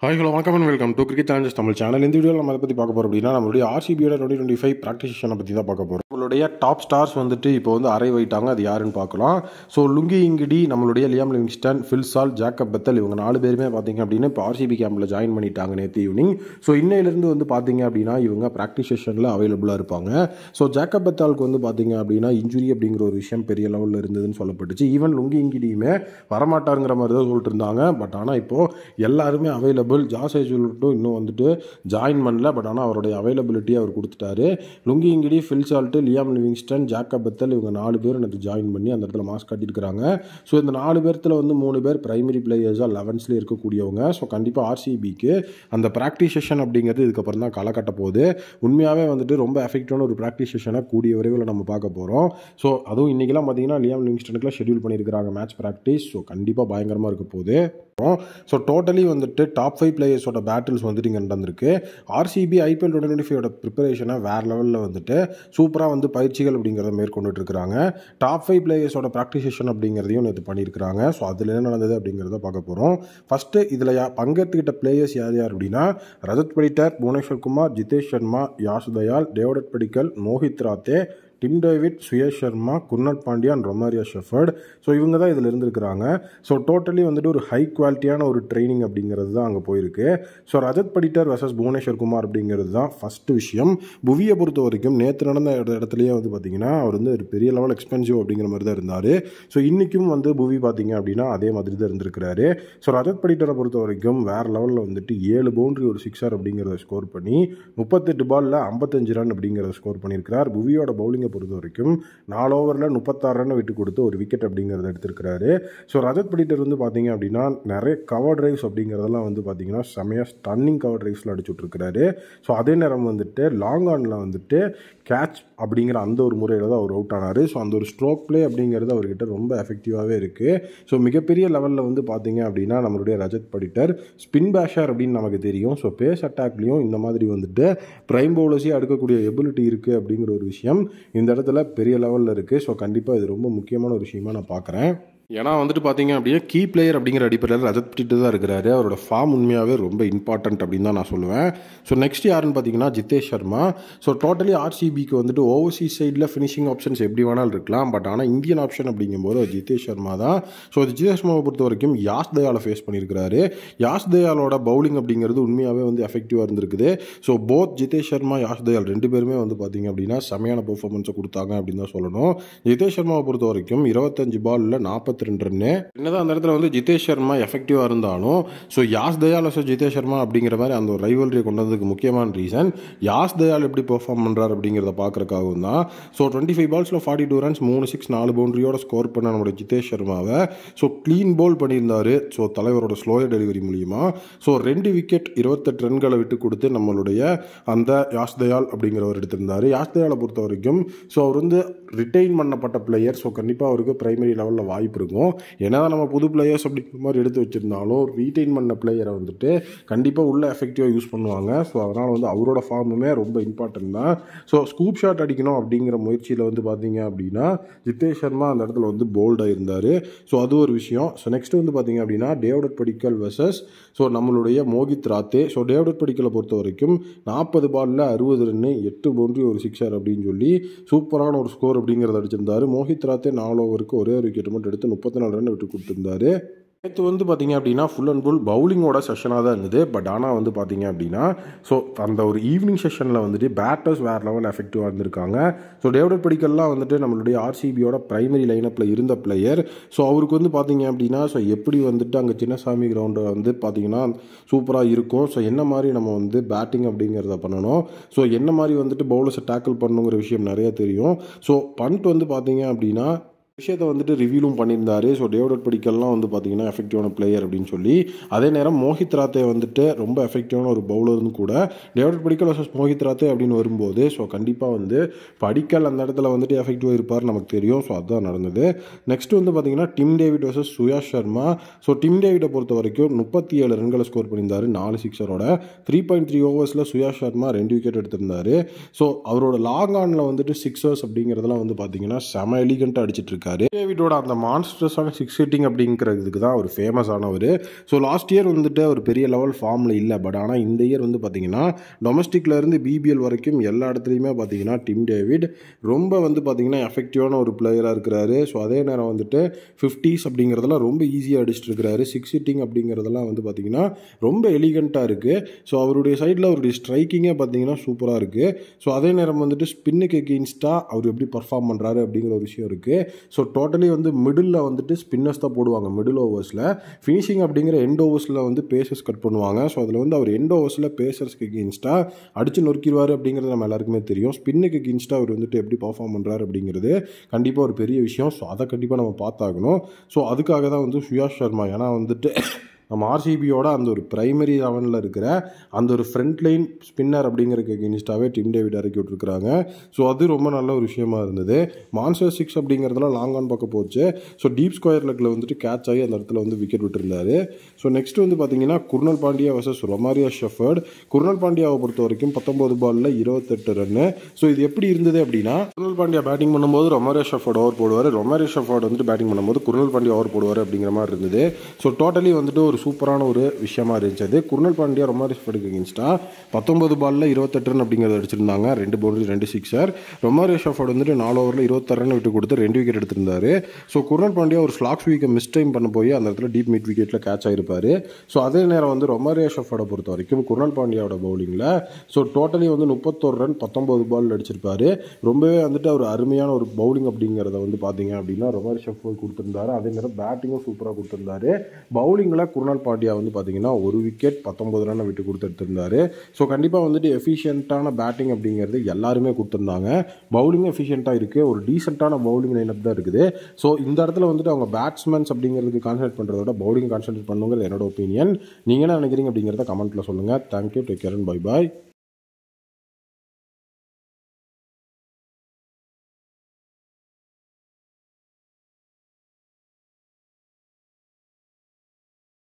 Hi hello வணக்கம் and welcome to cricket challenges Tamil channel. இந்த வீடியோவில் நம்ம அதை பற்றி பார்க்க போகிறோம் அப்படின்னா நம்மளுடைய ஆர்சிபியோட 2025 ப்ராக்டிஸ் செஷனை பற்றி தான் பார்க்க போகிறோம். நம்மளுடைய டாப் ஸ்டார்ஸ் வந்துட்டு இப்போ வந்து அரை வைட்டாங்க, அது யாருன்னு பார்க்கலாம். ஸோ லுங்கி இங்கிடி, நம்மளுடைய Liam Livingstone, Phil Salt, Jacob Bethell, இவங்க 4 பேருமே பார்த்தீங்க அப்படின்னா இப்போ ஆர்சிபி கேம்பில் ஜாயின் பண்ணிட்டாங்க நேற்று ஈவினிங். ஸோ இன்னையிலேருந்து வந்து பார்த்தீங்க அப்படின்னா இவங்க ப்ராக்டிஸ் செஷனில் அவைலபிளாக இருப்பாங்க. ஸோ ஜேக்கப் பெத்தாலுக்கு வந்து பார்த்தீங்க அப்படின்னா இன்ஜுரி அப்படிங்கிற ஒரு விஷயம் பெரிய லெவலில் இருந்ததுன்னு சொல்லப்பட்டுச்சு. ஈவன் லுங்கி இங்கிடியுமே வரமாட்டாருங்கிற மாதிரி தான் சொல்லிட்டு இருந்தாங்க. பட் ஆனால் இப்போது எல்லாருமே அவைலபிள். ஜாஸ் ஹேசல்வுட்டும் இன்னும் வந்துட்டு ஜாயின் பண்ணல, பட் ஆனால் அவருடைய அவைலபிலிட்டியை அவர் கொடுத்துட்டாரு. Lungi Ngidi, Phil Salt, Liam Livingstone, Jacob Bethell, இவங்க 4 பேரும் எனக்கு ஜாயின் பண்ணி அந்த இடத்துல மாஸ் காட்டியிருக்கிறாங்க. ஸோ இந்த 4 பேர்த்தில் வந்து 3 பேர் பிரைமரி பிளேயர்ஸாக 11ஸ்லேயே இருக்கக்கூடியவங்க. ஸோ கண்டிப்பாக ஆர்சிபிக்கு அந்த ப்ராக்டிஸ் செஷன் அப்படிங்கிறது இதுக்கப்புறம் தான் களை கட்ட போகுது. உண்மையாகவே வந்துட்டு ரொம்ப எஃபெக்டிவான ஒரு ப்ராக்டிஸ் செஷனை கூடிய விரைவில் நம்ம பார்க்க போகிறோம். ஸோ அதுவும் இன்றைக்கெல்லாம் பார்த்தீங்கன்னா லியாம் லிவிங்ஸ்டனுக்குலாம் ஷெட்யூல் பண்ணியிருக்கிறாங்க மேட்ச் ப்ராக்டிஸ். ஸோ கண்டிப்பாக பயங்கரமாக இருக்க போகுது. ஸோ டோட்டலி வந்துட்டு டாப் 5 பிளேயர்ஸோட பேட்டில்ஸ் வந்துட்டு இங்கே நடந்திருக்கு. ஆர்சிபி ஐபிஎல் 2025 ப்ரிப்பரேஷனை வேறு லெவலில் வந்துட்டு சூப்பராக வந்து பயிற்சிகள் அப்படிங்கிறத மேற்கொண்டுட்டு இருக்கிறாங்க. டாப் 5 பிளேயர்ஸோட ப்ராக்டிஸ் செஷன் அப்படிங்கிறதையும் நேற்று பண்ணியிருக்கிறாங்க. ஸோ அதில் என்ன நடந்தது அப்படிங்கிறத பார்க்க போகிறோம். ஃபஸ்ட்டு இதில் பங்கேற்றுக்கிட்ட பிளேயர்ஸ் யார் யார் அப்படின்னா Rajat Patidar, Bhuvneshwar Kumar, Jitesh Sharma, Yash Dayal, David Padikkal, Mohit Rathee, Tim David, Suyash Sharma, Krunal Pandya and Romario Shepherd. So இவங்க தான் இதில் இருந்திருக்கிறாங்க. ஸோ டோட்டலி வந்துட்டு ஒரு ஹை குவாலிட்டியான ஒரு ட்ரைனிங் அப்படிங்கிறது தான் அங்கே போயிருக்கு. ஸோ ரஜத் படிட்டர் வர்சஸ் புவனேஸ்வர் குமார் அப்படிங்கிறது தான் ஃபஸ்ட்டு விஷயம். புவியை பொறுத்த வரைக்கும் நேற்று நடந்த இடத்துலையே வந்து பார்த்திங்கன்னா அவர் வந்து ஒரு பெரிய லெவல் எக்ஸ்பென்சிவ் அப்படிங்கிற மாதிரி தான் இருந்தார். ஸோ இன்றைக்கும் வந்து புவி பார்த்திங்க அப்படின்னா அதே மாதிரி தான் இருந்திருக்கிறாரு. ஸோ ரஜத் படிட்டரை பொறுத்த வரைக்கும் வேறு லெவலில் வந்துட்டு 7 பவுண்டரி ஒரு 6 அப்படிங்கிறத ஸ்கோர் பண்ணி 38 பாலில் 55 ரன் அப்படிங்கிறத ஸ்கோர் பண்ணியிருக்கிறார். புவியோட பவுலிங்கை பொறுத்த வரைக்கும் 4 ஓவரில் 36 ரன் விட்டு கொடுத்து ஒரு விக்கெட் அப்படிங்கிறத எடுத்திருக்கிறாரு. ஸோ ரஜத் படிட்டர் வந்து பார்த்தீங்க அப்படின்னா நிறைய கவர் டிரைவ்ஸ் அப்படிங்கிறதெல்லாம் வந்து பார்த்தீங்கன்னா செமையாக ஸ்டன்னிங் கவர் டிரைவ்ஸில் அடிச்சுட்ருக்கிறாரு. ஸோ அதே நேரம் வந்துட்டு லாங் ஆனில் வந்துட்டு கேட்ச் அப்படிங்கிற அந்த ஒரு முறையில் தான் அவர் அவுட் ஆனார். ஸோ அந்த ஒரு ஸ்ட்ரோக் பிளே அப்படிங்கிறது அவர்கிட்ட ரொம்ப எஃபெக்டிவாகவே இருக்குது. ஸோ மிகப்பெரிய லெவலில் வந்து பார்த்தீங்க அப்படின்னா நம்மளுடைய ரஜத் படிட்டர் ஸ்பின் பேஷர் அப்படின்னு நமக்கு தெரியும். ஸோ பேஸ் அட்டாக்லேயும் இந்த மாதிரி வந்துட்டு பிரைம் பவுலர்ஸையும் அடுக்கக்கூடிய எபிலிட்டி இருக்குது அப்படிங்கிற ஒரு விஷயம் இந்த இடத்துல பெரிய லெவலில் இருக்குது. ஸோ கண்டிப்பாக இது ரொம்ப முக்கியமான ஒரு விஷயமா நான் பார்க்குறேன். ஏன்னா வந்துட்டு பார்த்தீங்க அப்படின்னா கீ பிளேயர் அப்படிங்கிற அடிப்படையில் ரஜத் படிட்டர் தான் இருக்கிறாரு. அவரோட ஃபார்ம் உண்மையாகவே ரொம்ப இம்பார்ட்டன்ட் அப்படின்னு தான் நான் சொல்லுவேன். ஸோ நெக்ஸ்ட் யாருன்னு பார்த்தீங்கன்னா ஜிதேஷ் சர்மா. ஸோ டோட்டலி ஆர்சிபிக்கு வந்துட்டு ஓவர்சீஸ் சைடில் ஃபினிஷிங் ஆப்ஷன்ஸ் எப்படி வேணாலும் இருக்கலாம். பட் ஆனால் இந்தியன் ஆப்ஷன் அப்படிங்கும்போது ஜிதேஷ் சர்மா தான். ஸோ ஜிதேஷ் சர்மாவை பொறுத்த வரைக்கும் யாஷ் தயாலை ஃபேஸ் பண்ணியிருக்கிறாரு. யாஷ் தயாலோட பவுலிங் அப்படிங்கிறது உண்மையாகவே வந்து எஃபெக்டிவாக இருந்திருக்குது. ஸோ போத் ஜிதேஷ் சர்மா, யாஷ் தயால் 2 பேருமே வந்து பார்த்தீங்க அப்படின்னா செமையான பெர்ஃபார்மன்ஸை கொடுத்தாங்க அப்படின்னு தான் சொல்லணும். ஜிதேஷ் சர்மாவை பொறுத்த வரைக்கும் 25 பாலில் 42 ரன்னு. என்னதான் அந்த இடத்துல வந்து ஜிதேஷ் சர்மா எஃபெக்டிவாக இருந்தாலும் ஸோ யாஷ் தயால் வர்சஸ் ஜிதேஷ் சர்மா அப்படிங்கிற மாதிரி அந்த ஒரு ரைவல்ரியை கொண்டு வந்ததுக்கு முக்கியமான ரீசன் யாஷ் தயால் எப்படி பெர்ஃபார்ம் பண்ணுறாரு அப்படிங்கிறத பார்க்குறக்காகவும் தான். ஸோ 25 பால்ஸில் 42 ரன்ஸ், 3 6, 4 பவுண்டரியோட ஸ்கோர் பண்ண நம்மளுடைய ஜிதேஷ் சர்மாவை ஸோ க்ளீன் பவுல் பண்ணியிருந்தார். ஸோ தலைவரோட ஸ்லோயர் டெலிவரி மூலிமா ஸோ 2 விக்கெட் 28 ரன்களை விட்டு கொடுத்து நம்மளுடைய அந்த யாஷ் தயால் அப்படிங்கிறவர் எடுத்திருந்தார். யாஷ் தயாலை பொறுத்த வரைக்கும் ஸோ அவர் வந்து ரிட்டைன் பண்ணப்பட்ட பிளேயர். ஸோ கண்டிப்பாக அவருக்கு பிரைமரி லெவலில் வாய்ப்பு இருக்கும். ஏன்னா நம்ம புது பிளேயர்ஸ் அப்படிங்கிற மாதிரி எடுத்து வச்சுருந்தாலும் ரீட்டைன் பண்ண பிளேயரை வந்துட்டு கண்டிப்பாக உள்ள எஃபெக்டிவாக யூஸ் பண்ணுவாங்க. ஸோ அதனால் வந்து அவரோட ஃபார்முமே ரொம்ப இம்பார்ட்டன்ட் தான். ஸோ ஸ்கூப் ஷாட் அடிக்கணும் அப்படிங்கிற முயற்சியில் வந்து பார்த்தீங்க அப்படின்னா ஜிதேஷ் சர்மா அந்த இடத்துல வந்து போல்டாக இருந்தார். ஸோ அது ஒரு விஷயம். ஸோ நெக்ஸ்ட் வந்து பார்த்தீங்க அப்படின்னா டேவிட் படிக்கல் வர்சஸ் ஸோ நம்மளுடைய மோஹித் ராத்தே. ஸோ டேவிட் படிக்கலை பொறுத்த வரைக்கும் 40 பாலில் 60 ரன்னு, 8 பவுண்டரி ஒரு 6 அப்படின்னு சொல்லி சூப்பரான ஒரு ஸ்கோர் அப்படிங்கிறத அடிச்சிருந்தார். மோஹித் ராத்தே 4 ஓவருக்கு ஒரே ஒரு விக்கெட் மட்டும் எடுத்து 34 ரன் விட்டு கொடுத்துருந்தாரு. நேற்று வந்து பார்த்தீங்க அப்படின்னா ஃபுல் அண்ட் ஃபுல் பவுலிங்கோட செஷனாக தான் இருந்தது. பட் ஆனால் வந்து பார்த்தீங்க அப்படின்னா ஸோ அந்த ஒரு ஈவினிங் செஷனில் வந்துட்டு பேட்டர்ஸ் வேறு லெவல் எஃபெக்டிவாக இருந்திருக்காங்க. ஸோ டேவிட் படிக்கல்லாம் வந்துட்டு நம்மளுடைய ஆர்சிபியோட பிரைமரி லைனப்பில் இருந்த பிளேயர். ஸோ அவருக்கு வந்து பார்த்தீங்க அப்படின்னா ஸோ எப்படி வந்துட்டு அங்கே சின்னசாமி கிரவுண்டு வந்து பார்த்தீங்கன்னா சூப்பராக இருக்கும். ஸோ என்ன மாதிரி நம்ம வந்து பேட்டிங் அப்படிங்கிறத பண்ணணும், ஸோ என்ன மாதிரி வந்துட்டு பவுலர்ஸை டேக்கிள் பண்ணணுங்கிற விஷயம் நிறைய தெரியும். ஸோ பண்ட் வந்து பார்த்தீங்க அப்படின்னா விஷயத்தை வந்துட்டு ரிவியூலும் பண்ணியிருந்தார். ஸோ டேவிட் படிக்கல்லாம் வந்து பார்த்தீங்கன்னா எஃபெக்டிவான பிளேயர் அப்படின்னு சொல்லி. அதே நேரம் மோஹித் ராத்தே வந்துட்டு ரொம்ப எஃபெக்டிவான ஒரு பவுலர்னு கூட. டேவிட் படிக்கல் வர்சஸ் மோஹித் ராத்தே அப்படின்னு வரும்போது ஸோ கண்டிப்பாக வந்து படிக்கல் அந்த இடத்துல வந்துட்டு எஃபெக்டிவாக இருப்பார் நமக்கு தெரியும். ஸோ அதுதான் நடந்தது. நெக்ஸ்ட் வந்து பார்த்தீங்கன்னா Tim David versus Suyash Sharma. So Tim டேவிட்டை பொறுத்த வரைக்கும் 37 ரன்களை ஸ்கோர் பண்ணியிருந்தார் 4 சிக்ஸரோட. 3.3 ஓவர்ஸில் சுயாஷ் சர்மா 2 விக்கெட் எடுத்திருந்தார். ஸோ அவரோட லாங் ஆனில் வந்துட்டு சிக்ஸர்ஸ் அப்படிங்கிறதெல்லாம் வந்து பார்த்தீங்கன்னா செம எலிகண்ட்டாக அடிச்சிட்டு இருக்காரு. இருக்காரு. டேவிடோட அந்த மான்ஸ்டர்ஸான 6 ஹிட்டிங் அப்படிங்கிறதுக்கு தான் அவர் ஃபேமஸ் ஆனவர். ஸோ லாஸ்ட் இயர் வந்துட்டு ஒரு பெரிய லெவல் ஃபார்மில் இல்லை. பட் ஆனால் இந்த இயர் வந்து பார்த்தீங்கன்னா டொமஸ்டிக்லேருந்து பிபிஎல் வரைக்கும் எல்லா இடத்துலையுமே பார்த்தீங்கன்னா டிம் டேவிட் ரொம்ப வந்து பார்த்தீங்கன்னா எஃபெக்டிவான ஒரு பிளேயராக இருக்கிறாரு. ஸோ அதே நேரம் வந்துட்டு 50s அப்படிங்கிறதெல்லாம் ரொம்ப ஈஸியாக அடிச்சுட்டு இருக்கிறாரு. 6 ஹிட்டிங் அப்படிங்கிறதெல்லாம் வந்து பார்த்தீங்கன்னா ரொம்ப எலிகண்ட்டாக இருக்குது. ஸோ அவருடைய சைடில் அவருடைய ஸ்ட்ரைக்கிங்கே பார்த்தீங்கன்னா சூப்பராக இருக்குது. ஸோ அதே நேரம் வந்துட்டு ஸ்பின்னுக்கு எகெயின்ஸ்டாக அவர் எப்படி பர்ஃபார்ம் பண்ணுறாரு அப்படிங்கிற ஒரு விஷயம் இருக்குது. ஸோ டோட்டலி வந்து மிடில் வந்துட்டு ஸ்பின்னர்ஸ் தான் போடுவாங்க மிடில் ஓவர்ஸில். ஃபினிஷிங் அப்படிங்கிற எண்ட் ஓவர்ஸில் வந்து பேசர்ஸ் கட் பண்ணுவாங்க. ஸோ அதில் வந்து அவர் எண்ட் ஓவர்ஸில் பேசர்ஸ்க்கு எகெயின்ஸ்டாக அடித்து நொறுக்கிடுவார் அப்படிங்கிறது நம்ம எல்லாருக்குமே தெரியும். ஸ்பின்னுக்கு எகெயின்ஸ்டாக அவர் வந்துட்டு எப்படி பர்ஃபார்ம் பண்ணுறாரு அப்படிங்கிறது கண்டிப்பாக ஒரு பெரிய விஷயம். ஸோ அதை கண்டிப்பாக நம்ம பார்த்தாகணும். ஸோ அதுக்காக தான் வந்து சுயாஷ் சர்மா, ஏன்னா வந்துட்டு நம்ம ஆர்சிபியோட அந்த ஒரு பிரைமரி லெவனில் இருக்கிற அந்த ஒரு ஃப்ரண்ட் லைன் ஸ்பின்னர் அப்படிங்கிறதுக்கு எகெயின்ஸ்டாகவே டிம் டேவிட் இறக்கி விட்டுருக்குறாங்க. ஸோ அது ரொம்ப நல்ல ஒரு விஷயமா இருந்தது. மான்ஸ்டர் 6 அப்படிங்கிறதுலாம் லாங் ஆன் பக்கம் போச்சு. ஸோ டீப் ஸ்கொயர் லெக்கில் வந்துட்டு கேட்ச் ஆகி அந்த இடத்துல வந்து விக்கெட் விட்டுருந்தாரு. ஸோ நெக்ஸ்ட் வந்து பார்த்தீங்கன்னா Krunal Pandya versus Romario Shepherd. Krunal பாண்டியாவை பொறுத்த வரைக்கும் 19 பாலில் 28 ரன்னு. ஸோ இது எப்படி இருந்தது அப்படின்னா, குர்னல் பாண்டியா பேட்டிங் பண்ணும்போது ரொமாரியோ ஷெஃபர்ட் ஓவர் போடுவார், ரொமாரியோ ஷெஃபர்ட் வந்துட்டு பேட்டிங் பண்ணும்போது குர்னல் பாண்டியா ஓவர் போடுவார் அப்படிங்கிற மாதிரி இருந்தது. ஸோ டோட்டலி வந்துட்டு ஒரு சூப்பரான ஒரு விஷயமா இருந்துச்சு. குர்னல் பாண்டியா ரொமாரியோ ஷெஃபர்டுக்கு எகெயின்ஸ்டா 19 பாலில் 28 ரன் அப்படிங்கிறத அடிச்சிருந்தாங்க. 2 பவுண்டரி 2 சிக்ஸர். ரொமாரியோ ஷெஃபர்ட் வந்துட்டு 4 ஓவரில் 26 ரன் விட்டு கொடுத்து 2 விக்கெட் எடுத்திருந்தாரு. ஸோ குர்னல் பாண்டியா ஒரு ஸ்லாக்ஸ் வீக்கை மிஸ் டைம் பண்ண போய் அந்த இடத்துல டீப் மிட் விக்கெட்டில் கேட்ச் ஆகிருப்பார். ஸோ அதே நேரம் வந்து ரொமாரியோ ஷெஃபர்டை பொறுத்த வரைக்கும் குர்னல் பாண்டியாவோட பவுலிங்கில் ஸோ டோட்டலி வந்து 31 ரன் 19 பால் அடிச்சிருப்பாரு. ரொம்பவே வந்துட்டு ஒரு அருமையான ஒரு பவுலிங் அப்படிங்கிறத வந்து பார்த்தீங்க அப்படின்னா ரொமாரியோ ஷெஃபர்ட் கொடுத்துருந்தாரு. அதே நேரம் பேட்டிங்கும் சூப்பராக கொடுத்துருந்தாரு. பவுலிங்கில் குர்னல் பாண்டியா வந்து பார்த்தீங்கன்னா ஒரு விக்கெட் 19 ரன் விட்டு கொடுத்துருந்தாரு. ஸோ கண்டிப்பாக வந்துட்டு எஃபிஷியண்ட்டான பேட்டிங் அப்படிங்கிறது எல்லாருமே கொடுத்துருந்தாங்க. பவுலிங்கும் எஃபிஷியண்ட்டாக இருக்குது. ஒரு டீசெண்டான பவுலிங் லைனப் தான் இருக்குது. ஸோ இந்த இடத்துல வந்துட்டு அவங்க பேட்ஸ்மேன்ஸ் அப்படிங்கிறதுக்கு கான்சன்ட்ரேட் பண்ணுறத விட பவுலிங் கான்சன்ட்ரேட் பண்ணுங்கிறது என்னோட ஒப்பீனியன். நீங்கள் என்ன நினைக்கிறீங்க அப்படிங்கிறத கமெண்ட்டில் சொல்லுங்கள். Thank you, take care and bye bye.